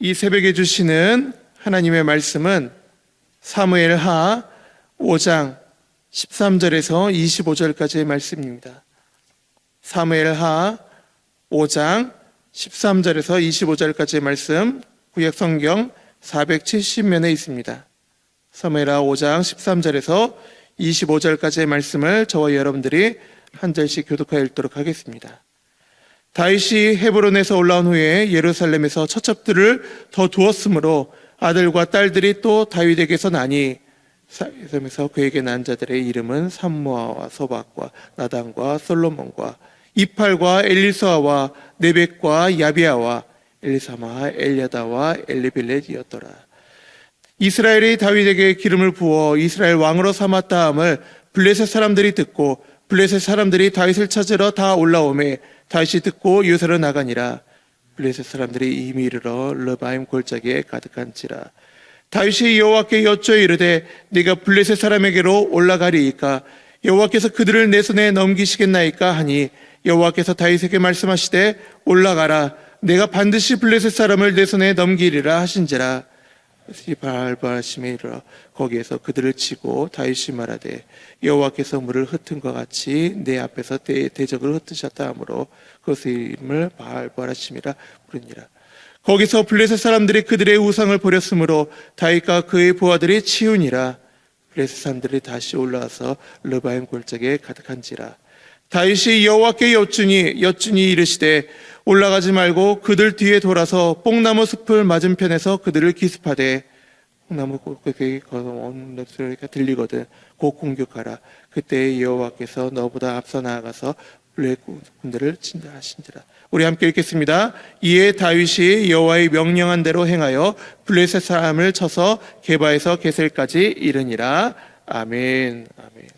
이 새벽에 주시는 하나님의 말씀은 사무엘하 5장 13절에서 25절까지의 말씀입니다. 사무엘하 5장 13절에서 25절까지의 말씀, 구약 성경 470면에 있습니다. 사무엘하 5장 13절에서 25절까지의 말씀을 저와 여러분들이 한 절씩 교독하여 읽도록 하겠습니다. 다윗이 헤브론에서 올라온 후에 예루살렘에서 처첩들을 더 두었으므로 아들과 딸들이 또 다윗에게서 나니, 그래서 그에게 난 자들의 이름은 삼무아와 소박과 나단과 솔로몬과 이팔과 엘리사와 네벡과 야비아와 엘리사마 엘야다와 엘리빌렛이었더라. 이스라엘이 다윗에게 기름을 부어 이스라엘 왕으로 삼았다함을 블레셋 사람들이 듣고 블레셋 사람들이 다윗을 찾으러 다 올라오매 다윗이 듣고 요새로 나가니라. 블레셋 사람들이 이미 이르러 르바임 골짜기에 가득한지라. 다윗이 여호와께 여쭈어 이르되 네가 블레셋 사람에게로 올라가리이까 여호와께서 그들을 내 손에 넘기시겠나이까 하니 여호와께서 다윗에게 말씀하시되 올라가라 내가 반드시 블레셋 사람을 내 손에 넘기리라 하신지라. 바알바심에 이르러 거기에서 그들을 치고 다윗이 말하되 여호와께서 물을 흩은 것 같이 내 앞에서 대적을 흩으셨다 하므로 그것의 이름을 바알바심이라 부르니라. 거기서 블레셋 사람들이 그들의 우상을 버렸으므로 다윗과 그의 부하들이 치우니라. 블레셋 사람들이 다시 올라와서 르바임 골짜기에 가득한지라. 다윗이 여호와께 여쭈니 이르시되 올라가지 말고 그들 뒤에 돌아서 뽕나무 숲을 맞은편에서 그들을 기습하되 뽕나무 꼭대기 온 소리가 들리거든 곧 공격하라. 그때 여호와께서 너보다 앞서 나아가서 블레셋 군대를 친다 하신지라. 우리 함께 읽겠습니다. 이에 다윗이 여호와의 명령한 대로 행하여 블레셋 사람을 쳐서 게바에서 게셀까지 이르니라. 아멘. 아멘.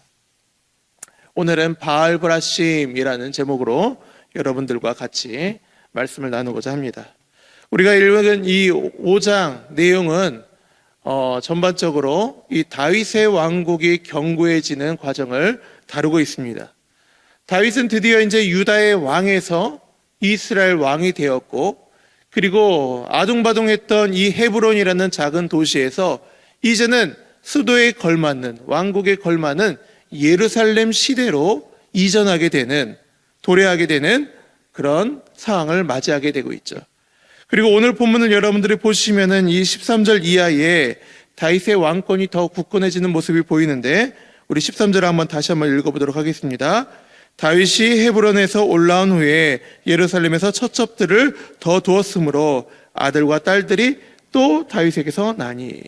오늘은 바알브라심이라는 제목으로 여러분들과 같이 말씀을 나누고자 합니다. 우리가 읽은 이 5장 내용은 전반적으로 이 다윗의 왕국이 견고해지는 과정을 다루고 있습니다. 다윗은 드디어 이제 유다의 왕에서 이스라엘 왕이 되었고, 그리고 아둥바둥했던 이 헤브론이라는 작은 도시에서 이제는 수도에 걸맞는, 왕국에 걸맞는 예루살렘 시대로 이전하게 되는, 도래하게 되는 그런 상황을 맞이하게 되고 있죠. 그리고 오늘 본문을 여러분들이 보시면은 이 13절 이하에 다윗의 왕권이 더 굳건해지는 모습이 보이는데, 우리 13절을 한번 다시 한번 읽어보도록 하겠습니다. 다윗이 헤브론에서 올라온 후에 예루살렘에서 처첩들을 더 두었으므로 아들과 딸들이 또 다윗에게서 나니.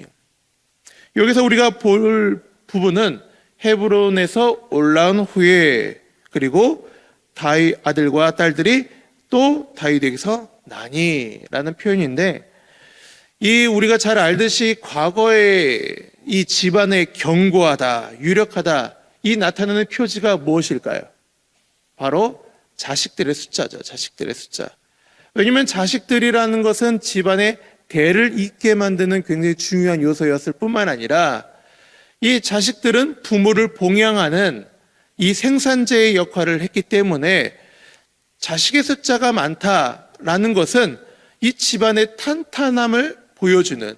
여기서 우리가 볼 부분은 헤브론에서 올라온 후에, 그리고 다윗 아들과 딸들이 또 다윗에게서 나니라는 표현인데, 이 우리가 잘 알듯이 과거에 이 집안에 견고하다, 유력하다, 이 나타나는 표지가 무엇일까요? 바로 자식들의 숫자죠. 자식들의 숫자. 왜냐하면 자식들이라는 것은 집안의 대를 잇게 만드는 굉장히 중요한 요소였을 뿐만 아니라, 이 자식들은 부모를 봉양하는 이 생산자의 역할을 했기 때문에 자식의 숫자가 많다라는 것은 이 집안의 탄탄함을 보여주는,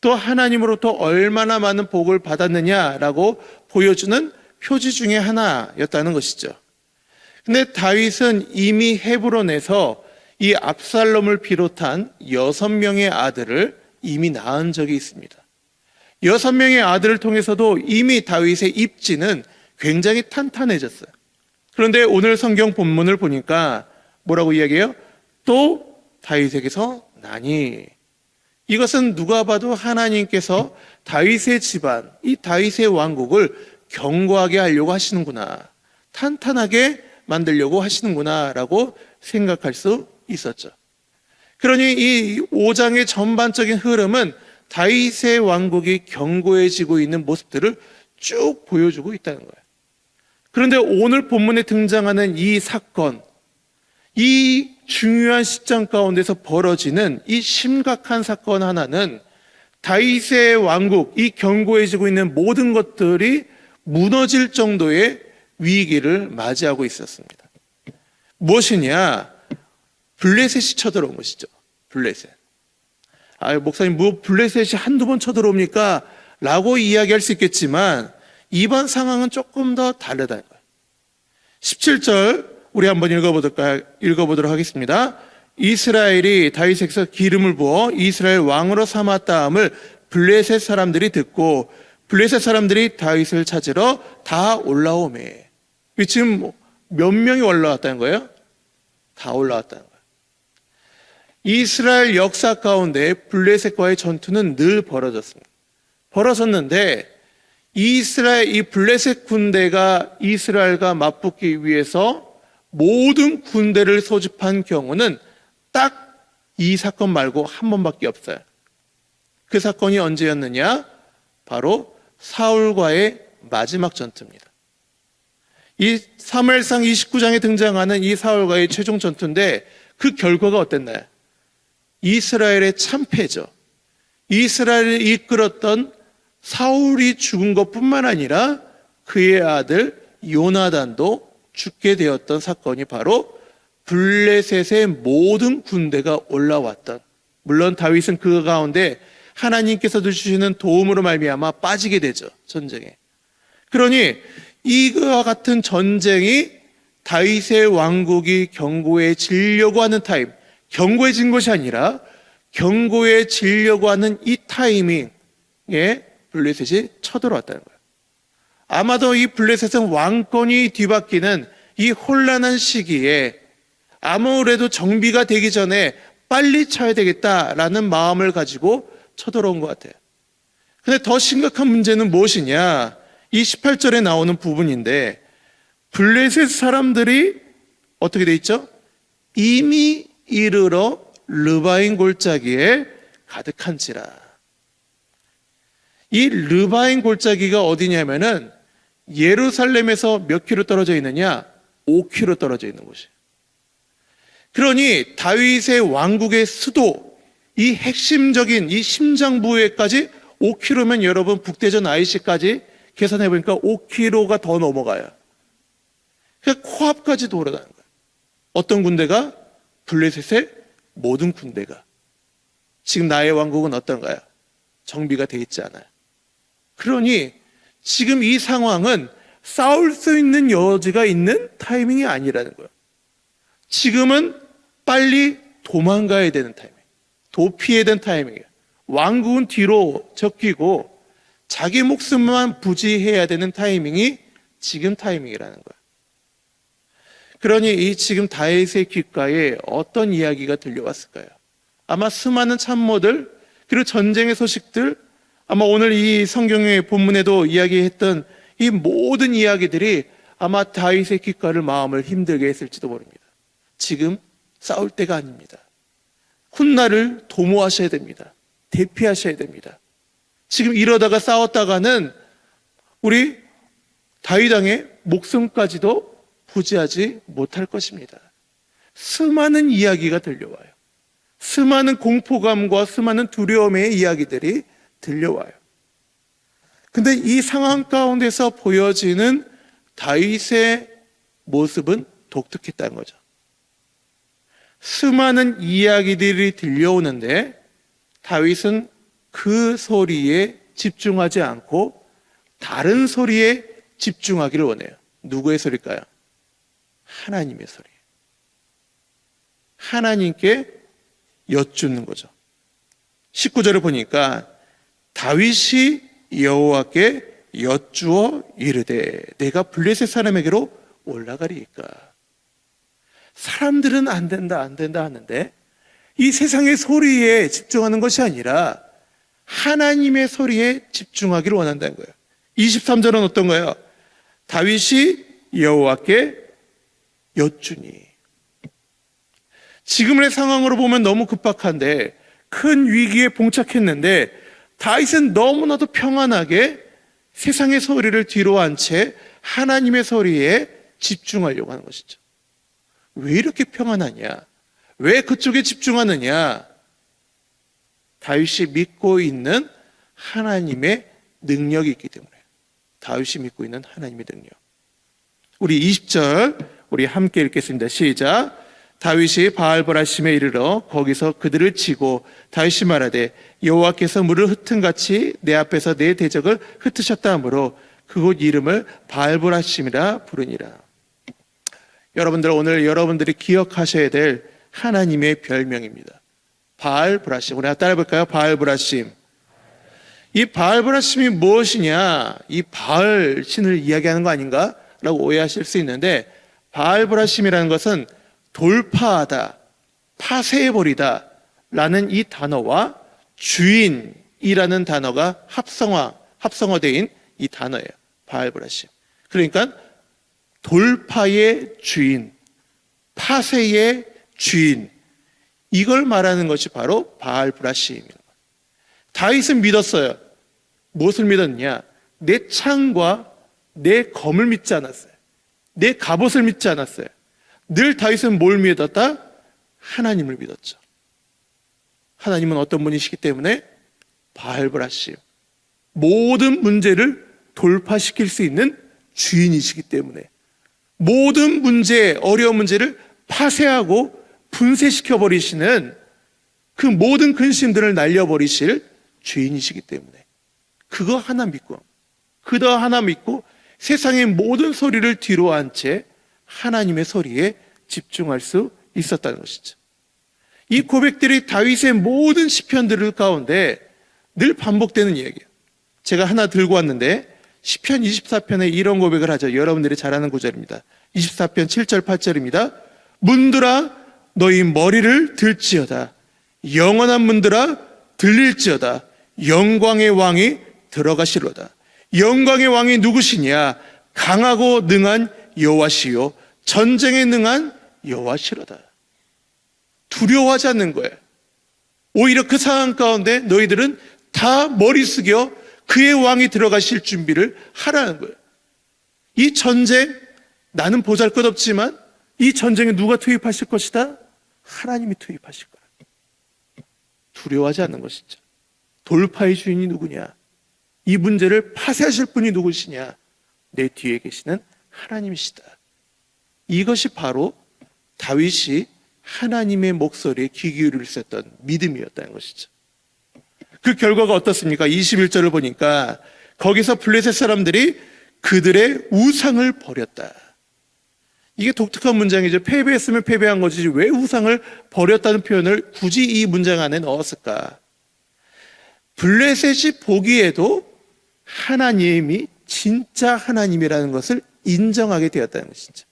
또 하나님으로부터 얼마나 많은 복을 받았느냐라고 보여주는 표지 중에 하나였다는 것이죠. 근데 다윗은 이미 헤브론에서 이 압살롬을 비롯한 6명의 아들을 이미 낳은 적이 있습니다. 6명의 아들을 통해서도 이미 다윗의 입지는 굉장히 탄탄해졌어요. 그런데 오늘 성경 본문을 보니까 뭐라고 이야기해요? 또 다윗에게서 나니. 이것은 누가 봐도 하나님께서 다윗의 집안, 이 다윗의 왕국을 견고하게 하려고 하시는구나, 탄탄하게 만들려고 하시는구나 라고 생각할 수 있었죠. 그러니 이 5장의 전반적인 흐름은 다윗의 왕국이 견고해지고 있는 모습들을 쭉 보여주고 있다는 거예요. 그런데 오늘 본문에 등장하는 이 사건, 이 중요한 시점 가운데서 벌어지는 이 심각한 사건 하나는 다윗의 왕국, 이 견고해지고 있는 모든 것들이 무너질 정도의 위기를 맞이하고 있었습니다. 무엇이냐? 블레셋이 쳐들어온 것이죠. 블레셋. 목사님 뭐 블레셋이 한두 번 쳐들어옵니까? 라고 이야기할 수 있겠지만 이번 상황은 조금 더 다르다는 거예요. 17절 우리 한번 읽어보도록 하겠습니다. 이스라엘이 다윗에게서 기름을 부어 이스라엘 왕으로 삼았다함을 블레셋 사람들이 듣고 블레셋 사람들이 다윗을 찾으러 다 올라오매. 지금 몇 명이 올라왔다는 거예요? 다 올라왔다는 거예요. 이스라엘 역사 가운데 블레셋과의 전투는 늘 벌어졌는데 이 블레셋 군대가 이스라엘과 맞붙기 위해서 모든 군대를 소집한 경우는 딱 이 사건 말고 한 번밖에 없어요. 그 사건이 언제였느냐? 바로 사울과의 마지막 전투입니다. 이 사무엘상 29장에 등장하는 이 사울과의 최종 전투인데 그 결과가 어땠나요? 이스라엘의 참패죠. 이스라엘을 이끌었던 사울이 죽은 것뿐만 아니라 그의 아들 요나단도 죽게 되었던 사건이 바로 블레셋의 모든 군대가 올라왔던, 물론 다윗은 그 가운데 하나님께서 주시는 도움으로 말미암아 빠지게 되죠. 전쟁에. 그러니 이와 같은 전쟁이 다윗의 왕국이 견고해지려고 하는 타임, 견고해진 것이 아니라 견고해지려고 하는 이 타이밍에 블레셋이 쳐들어왔다는 거예요. 아마도 이 블레셋은 왕권이 뒤바뀌는 이 혼란한 시기에 아무래도 정비가 되기 전에 빨리 쳐야 되겠다라는 마음을 가지고 쳐들어온 것 같아요. 근데 더 심각한 문제는 무엇이냐? 이 18절에 나오는 부분인데 블레셋 사람들이 어떻게 돼 있죠? 이미 이르러 르바임 골짜기에 가득한지라. 이 르바임 골짜기가 어디냐면은 예루살렘에서 몇 킬로 떨어져 있느냐? 5킬로 떨어져 있는 곳이에요. 그러니 다윗의 왕국의 수도, 이 핵심적인 이 심장부에까지 5킬로면 여러분 북대전 IC까지 계산해 보니까 5킬로가 더 넘어가요. 그러니까 코앞까지도 오르다는 거예요. 어떤 군대가? 블레셋의 모든 군대가. 지금 나의 왕국은 어떤가요? 정비가 돼 있지 않아요. 그러니 지금 이 상황은 싸울 수 있는 여지가 있는 타이밍이 아니라는 거예요. 지금은 빨리 도망가야 되는 타이밍, 도피해야 되는 타이밍이에요. 왕국은 뒤로 적히고 자기 목숨만 부지해야 되는 타이밍이 지금 타이밍이라는 거예요. 그러니 이 지금 다윗의 귓가에 어떤 이야기가 들려왔을까요? 아마 수많은 참모들, 그리고 전쟁의 소식들, 아마 오늘 이 성경의 본문에도 이야기했던 이 모든 이야기들이 아마 다윗의 귓가를 마음을 힘들게 했을지도 모릅니다. 지금 싸울 때가 아닙니다. 훗날을 도모하셔야 됩니다. 대피하셔야 됩니다. 지금 이러다가 싸웠다가는 우리 다윗 왕의 목숨까지도 부지하지 못할 것입니다. 수많은 이야기가 들려와요. 수많은 공포감과 수많은 두려움의 이야기들이 들려와요. 근데 이 상황 가운데서 보여지는 다윗의 모습은 독특했다는 거죠. 수많은 이야기들이 들려오는데 다윗은 그 소리에 집중하지 않고 다른 소리에 집중하기를 원해요. 누구의 소리일까요? 하나님의 소리. 하나님께 여쭙는 거죠. 19절을 보니까 다윗이 여호와께 여쭈어 이르되 내가 블레셋 사람에게로 올라가리이까. 사람들은 안 된다 하는데 이 세상의 소리에 집중하는 것이 아니라 하나님의 소리에 집중하기를 원한다는 거예요. 23절은 어떤가요? 다윗이 여호와께 여쭈니. 지금의 상황으로 보면 너무 급박한데 큰 위기에 봉착했는데 다윗은 너무나도 평안하게 세상의 소리를 뒤로 한 채 하나님의 소리에 집중하려고 하는 것이죠. 왜 이렇게 평안하냐? 왜 그쪽에 집중하느냐? 다윗이 믿고 있는 하나님의 능력이 있기 때문에. 다윗이 믿고 있는 하나님의 능력. 우리 20절 우리 함께 읽겠습니다. 시작. 다윗이 바알보라심에 이르러 거기서 그들을 치고 다윗이 말하되 여호와께서 물을 흩은같이 내 앞에서 내 대적을 흩으셨다 하므로 그곳 이름을 바알보라심이라 부르니라. 여러분들, 오늘 여러분들이 기억하셔야 될 하나님의 별명입니다. 바알보라심. 우리 따라해 볼까요? 바알보라심. 이 바알보라심이 무엇이냐? 이 바알 신을 이야기하는 거 아닌가? 라고 오해하실 수 있는데, 바알보라심이라는 것은 돌파하다, 파쇄해버리다 라는 이 단어와 주인이라는 단어가 합성어되인 이 단어예요. 바알보라심. 그러니까 돌파의 주인, 파쇄의 주인, 이걸 말하는 것이 바로 바알보라심입니다. 다윗은 믿었어요. 무엇을 믿었냐? 내 창과 내 검을 믿지 않았어요. 내 갑옷을 믿지 않았어요. 늘 다윗은 뭘 믿었다? 하나님을 믿었죠. 하나님은 어떤 분이시기 때문에 바알보라심, 모든 문제를 돌파시킬 수 있는 주인이시기 때문에, 모든 문제, 어려운 문제를 파쇄하고 분쇄시켜버리시는 그 모든 근심들을 날려버리실 주인이시기 때문에 그거 하나 믿고 세상의 모든 소리를 뒤로 한 채 하나님의 소리에 집중할 수 있었다는 것이죠. 이 고백들이 다윗의 모든 시편들 가운데 늘 반복되는 이야기예요. 제가 하나 들고 왔는데 시편 24편에 이런 고백을 하죠. 여러분들이 잘 아는 구절입니다. 24편 7절 8절입니다. 문들아 너희 머리를 들지어다. 영원한 문들아 들릴지어다. 영광의 왕이 들어가시로다. 영광의 왕이 누구시냐? 강하고 능한 여호와시요 전쟁에 능한 여호와시로다. 두려워하지 않는 거예요. 오히려 그 상황 가운데 너희들은 다 머리 숙여 그의 왕이 들어가실 준비를 하라는 거예요. 이 전쟁, 나는 보잘것없지만 이 전쟁에 누가 투입하실 것이다? 하나님이 투입하실 거예요. 두려워하지 않는 것이죠. 돌파의 주인이 누구냐? 이 문제를 파쇄하실 분이 누구시냐? 내 뒤에 계시는 하나님이시다. 이것이 바로 다윗이 하나님의 목소리에 귀 기울일 수 있었던 믿음이었다는 것이죠. 그 결과가 어떻습니까? 21절을 보니까 거기서 블레셋 사람들이 그들의 우상을 버렸다. 이게 독특한 문장이죠. 패배했으면 패배한 거지 왜 우상을 버렸다는 표현을 굳이 이 문장 안에 넣었을까? 블레셋이 보기에도 하나님이 진짜 하나님이라는 것을 인정하게 되었다는 것이죠.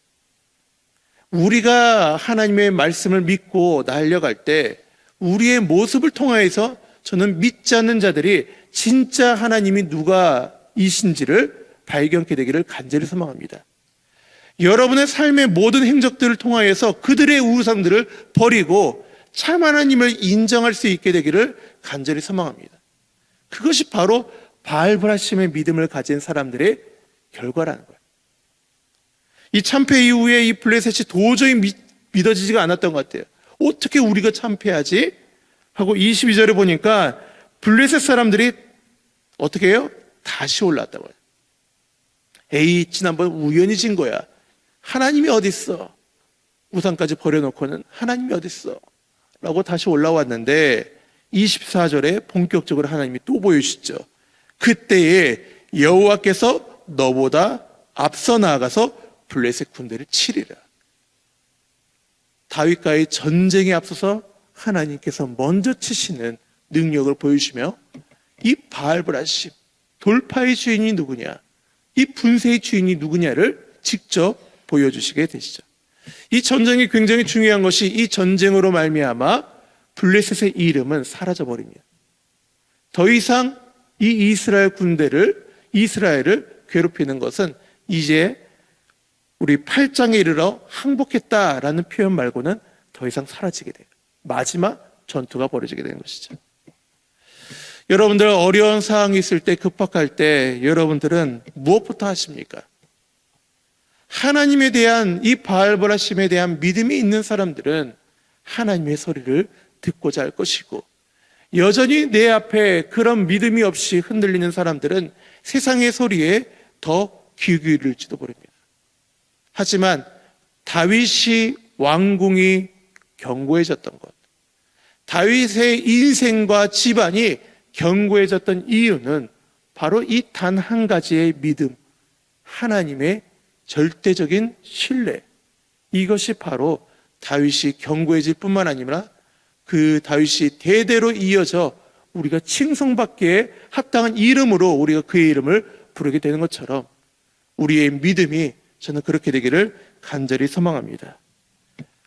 우리가 하나님의 말씀을 믿고 달려갈 때 우리의 모습을 통하여서 저는 믿지 않는 자들이 진짜 하나님이 누가이신지를 발견케 되기를 간절히 소망합니다. 여러분의 삶의 모든 행적들을 통하여서 그들의 우상들을 버리고 참 하나님을 인정할 수 있게 되기를 간절히 소망합니다. 그것이 바로 바알보라심의 믿음을 가진 사람들의 결과라는 거예요. 이 참패 이후에 이 블레셋이 도저히 믿어지지가 않았던 것 같아요. 어떻게 우리가 참패하지? 하고 22절에 보니까 블레셋 사람들이 어떻게 해요? 다시 올라왔다고 해요. 에이, 지난번 우연히 진 거야. 하나님이 어디 있어? 우상까지 버려놓고는 하나님이 어디 있어? 라고 다시 올라왔는데 24절에 본격적으로 하나님이 또 보여주시죠. 그때에 여호와께서 너보다 앞서 나아가서 블레셋 군대를 치리라. 다윗과의 전쟁에 앞서서 하나님께서 먼저 치시는 능력을 보여주시며 이 바알보라심, 돌파의 주인이 누구냐, 이 분쇄의 주인이 누구냐를 직접 보여주시게 되시죠. 이 전쟁이 굉장히 중요한 것이 이 전쟁으로 말미암아 블레셋의 이름은 사라져버립니다. 더 이상 이 이스라엘을 괴롭히는 것은 이제 우리 8장에 이르러 항복했다라는 표현 말고는 더 이상 사라지게 돼요. 마지막 전투가 벌어지게 되는 것이죠. 여러분들 어려운 상황이 있을 때, 급박할 때 여러분들은 무엇부터 하십니까? 하나님에 대한 이 바알보라심에 대한 믿음이 있는 사람들은 하나님의 소리를 듣고자 할 것이고, 여전히 내 앞에 그런 믿음이 없이 흔들리는 사람들은 세상의 소리에 더 귀 기울일지도 모릅니다. 하지만 다윗이 왕궁이 견고해졌던 것. 다윗의 인생과 집안이 견고해졌던 이유는 바로 이 단 한 가지의 믿음, 하나님의 절대적인 신뢰. 이것이 바로 다윗이 견고해질 뿐만 아니라 그 다윗이 대대로 이어져 우리가 칭송받기에 합당한 이름으로 우리가 그의 이름을 부르게 되는 것처럼 우리의 믿음이 저는 그렇게 되기를 간절히 소망합니다.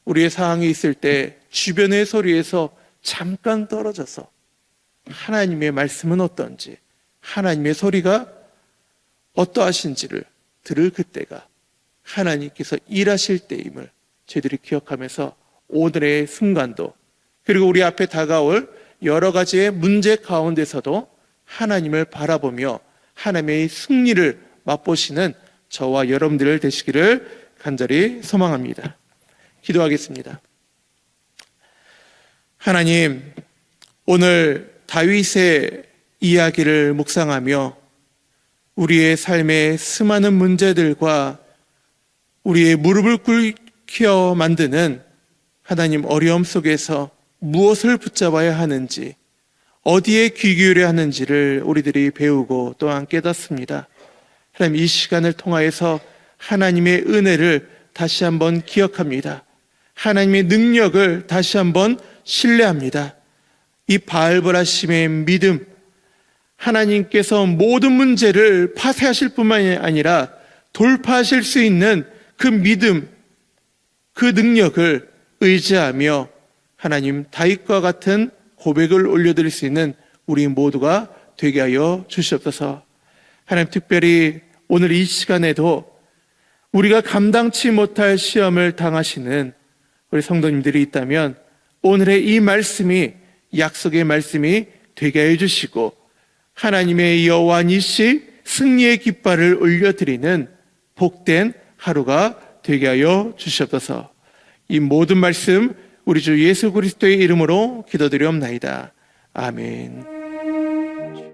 우리의 상황이 있을 때 주변의 소리에서 잠깐 떨어져서 하나님의 말씀은 어떤지, 하나님의 소리가 어떠하신지를 들을 그때가 하나님께서 일하실 때임을 저희들이 기억하면서 오늘의 순간도, 그리고 우리 앞에 다가올 여러 가지의 문제 가운데서도 하나님을 바라보며 하나님의 승리를 맛보시는 저와 여러분들 되시기를 간절히 소망합니다. 기도하겠습니다. 하나님, 오늘 다윗의 이야기를 묵상하며 우리의 삶의 수많은 문제들과 우리의 무릎을 꿇혀 만드는 하나님 어려움 속에서 무엇을 붙잡아야 하는지, 어디에 귀 기울여야 하는지를 우리들이 배우고 또한 깨닫습니다. 하나님, 이 시간을 통하여서 하나님의 은혜를 다시 한번 기억합니다. 하나님의 능력을 다시 한번 신뢰합니다. 이 바알보라심의 믿음, 하나님께서 모든 문제를 파쇄하실 뿐만이 아니라 돌파하실 수 있는 그 믿음, 그 능력을 의지하며 하나님 다윗과 같은 고백을 올려드릴 수 있는 우리 모두가 되게 하여 주시옵소서. 하나님, 특별히 오늘 이 시간에도 우리가 감당치 못할 시험을 당하시는 우리 성도님들이 있다면 오늘의 이 말씀이 약속의 말씀이 되게 해주시고 하나님의 여호와 니시 승리의 깃발을 올려드리는 복된 하루가 되게 하여 주시옵소서. 이 모든 말씀 우리 주 예수 그리스도의 이름으로 기도드리옵나이다. 아멘.